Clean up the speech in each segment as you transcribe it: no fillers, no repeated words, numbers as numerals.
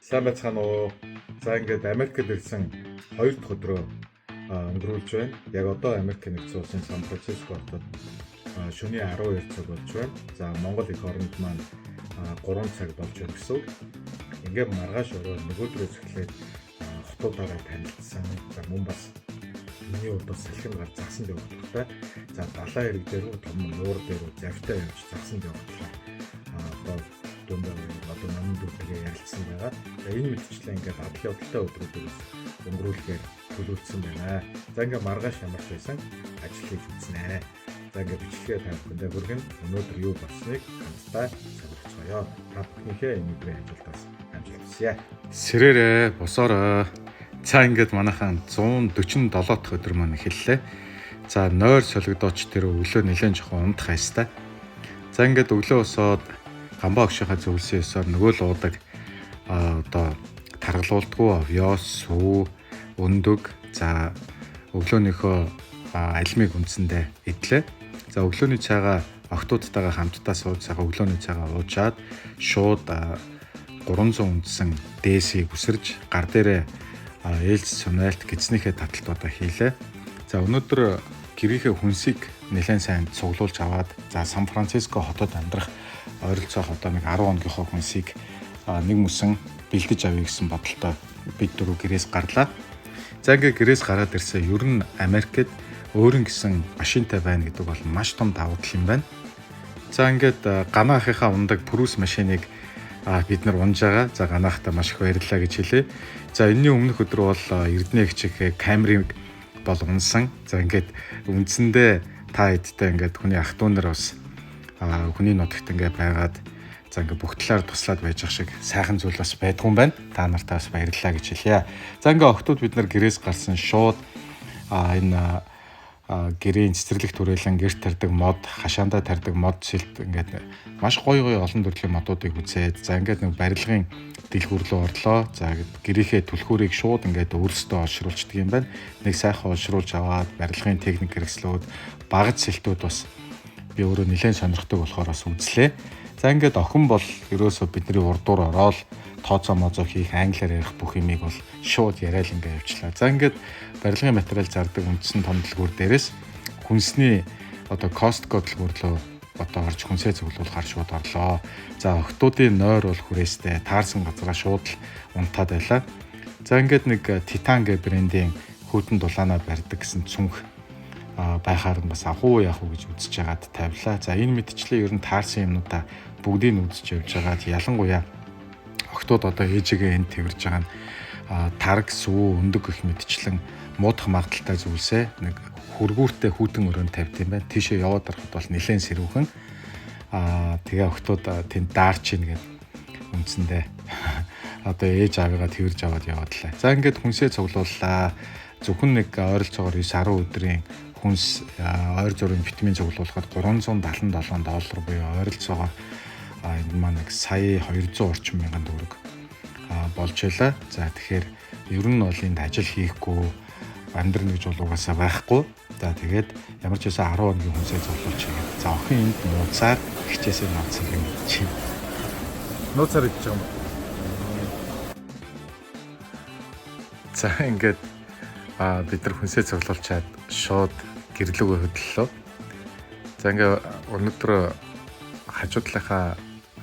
Сайн байцгаана уу. За ингээд Америкт ирсэн 2 дахь өдрөө өнгөрүүлж байна. Яг одоо Америк нэгдсэн улсын Сан Франциско хотод шөнийн 12 цаг болж байна. За Монгол эх оронд маань 3 цаг болж байна гэсэн үг. Ингээд маргааш өрөө нөгөөдрөөс эхлээд хотуудаараа танилцсан. За мөн бас миний хувьд бас салхин гар загсанд явах хэрэгтэй. За далайн эрэг дээр үү том нуур дээр үү завтай явж загсанд явах талаар одоо дундаа одоо намын дүүтэйгээ ярилцсан байгаа. За энэ мэдчлээ ингээд адлын явдалтай өдрүүдээс өнгөрүүлэхээр төлөвлөсөн байна. За ингээд маргааш ямар ч байсан ажил хийж үзнэ. За ингээд бичлэгээ та бүхэндээ хүргэн өнөөдөр юу болсныг хамтдаа сонирхцгаая. Та бүхнийхээ энэ өдрийн ажилдаас амжилт хүсье. Сэрээрээ босоорой. За ингээд манайхан 147 дахь өдөр маань эхэллээ. За нойр солигдооч тэр өглөө нэлээд жоохон унтах хайстай. За ингээд өглөө босоод гамбаа өгшийнхаа зөвлөсөн ёсоор нөгөө л уудаг одоо таргалуулдаггүй овёс, сүү, өндөг. За өглөөнийхөө алимыг үндсэндээ идлээ. За өглөөний цайгаа охтуудтайгаа хамтдаа сууж цагаа өглөөний цайгаа уужаад шууд 300 үндсэн дээсийг үсэрж гар дээрээ ээлж сунайлт гидснийхээ таталтуудаа хийлээ. За өнөөдөр гэрийнхээ хүнсийг нэлээд сайн цуглуулж аваад за Сан Франциско хотод амьдрах ойролцоох одоо нэг 10 хоногийнхоо хүнсийг нэг мөсөн бэлдэж авъя гэсэн бодолтой бид дөрөв гэрээс гарлаа. За ингээ гэрээс гараад ирсэн ер нь Америкт өөрийн гэсэн машинтай байна гэдэг бол маш том давуу тал юм байна. За ингээд ганаахынхаа ундаг Прус машиныг бид нар унж байгаа. За ганаахтаа маш их баярлалаа гэж хэлээ. За энэний өмнөх өдөр бол Эрдэнэ эгчиг Камриг бол унсан. За ингээд үндсэндээ та эдтэй ингээд хүний ах дүү нар бас хүний нутагт ингээд байгаад за ингээд бүх талаар туслаад байж ах шиг сайхан зүйл бас байдгүй юм байна. Та нартаа бас баярлалаа гэж хэлье. За ингээд охтууд бид нар гэрээс гарсан шууд энэ гэрийн цэцэрлэг түрээлэн гэрт тарьдаг мод, хашаандаа тарьдаг мод сэлт ингээд маш гоё олон төрлийн модуудыг үзээд за ингээд нэг барилгын дэлгүүр рүү орлоо. За гэрийнхээ түлхүүрийг шууд ингээд өөрсдөө олшруулчихдаг юм байна. Нэг сайхан олшруулж аваад барилгын техник хэрэгслүүд, багц сэлтүүд бас би өөрөө нэлээд сонирхдаг болохоор бас үзлээ. За ингээд охин бол ерөөсөө бидний урдуур ороод тооцоо мозоо хийх, англиар ярих бүх юмыг бол шууд яриад ингээд явчлаа. За ингээд барилгын материал зардаг үндсэн том дэлгүүр дээрээс хүнсний одоо Costco дэлгүүр рүү одоо орж хүнсээ цуглуулахаар шууд орлоо. За охтуудын нойр бол хүрээстэй таарсан газараа шууд л унтаад байлаа. За ингээд нэг Titan гэ брендийн хүйтэн дулаанаа барьдаг гэсэн цүнх байхаар нь бас ахуу яах уу гэж үзэж байгаад тавилаа. За энэ мэдчлээ ер нь таарсан юмнуудаа бүгдийг нь үзэж явж байгаад ялангуяа охтууд одоо ээжигээ энд тэрж байгаа нь тарг, сүү, өндөг гэх мэдчлэн муудах магадaltaй зүйлсээ нэг хөргүүртэй хүүтэн өрөөнд тавьд юм байна. Тийшээ яваад ороход бол нэлээд сэрүүхэн. Тэгээ охтууд тэнд даарч ийн гэдэг үндсэндээ одоо ээж аваагаа тэрж аваад явадлаа. За ингээд хүнсээ цуглууллаа. Зөвхөн нэг ойролцоогоор 9-10 өдрийн хүнс ойр зүрийн витамин цуглуулахад $377 буюу ойролцоогоор энэ маань нэг сая 200 орчим мянган төгрөг болж байлаа. За тэгэхээр ер нь бол энд ажил хийхгүй амьдрын гэж бол угаасаа байхгүй. За тэгээд ямар ч байсан 10 хоногийн хүнсээ цуглуулж хийгээд за охин энд нууцаар хичээсээ навцсан юм чи. Нууцаар идэж байгаа юм. За ингээд бид нар хүнсээ цуглуулчаад шууд гэрлүүгөө хөдлөлөө. За ингээд өнөөдөр хажуудлынхаа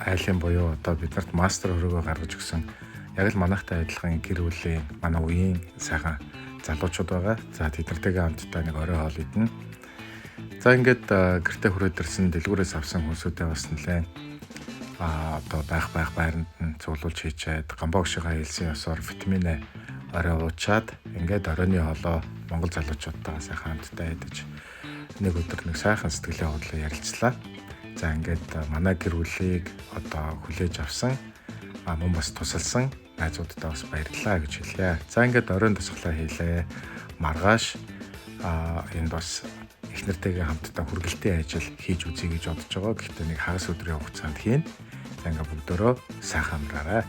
айлын буюу одоо биднэрт мастер хөрөөгөө гаргаж өгсөн яг л манайхтай адилхан гэр бүлийн манай үеийн сайхан залуучууд байгаа. За тэднэртэйгээ хамтдаа нэг орой хоол идэнэ. За ингээд гэртээ хүрээд ирсэн дэлгүүрээс авсан хүнсүүдээ бас нэлээд одоо байх байранд нь цуглуулж хийчээд гамбаа өгшийнхаа хэлсэн ёсоор витамин орой уучаад ингээд оройны хоолоо Монгол залуучуудтайгаа сайхан хамтдаа идэж нэг өдөр нэг сайхан сэтгэлээ хөдлөө ярилцлаа. За ингээд манай гэр бүлийг одоо хүлээж авсан мөн бас тусалсан найзуудтай бас баярлалаа гэж хэлье. За ингээд оройн тусгалаа хийлээ. Маргааш энэ бас их нартайгаа хамтдаа хүргэлтийн ажил хийж үзье гэж бодож байгаа. Гэхдээ нэг хагас өдрийн хугацаанд хийн. За ингээд бүгдөө сайхан амраарай.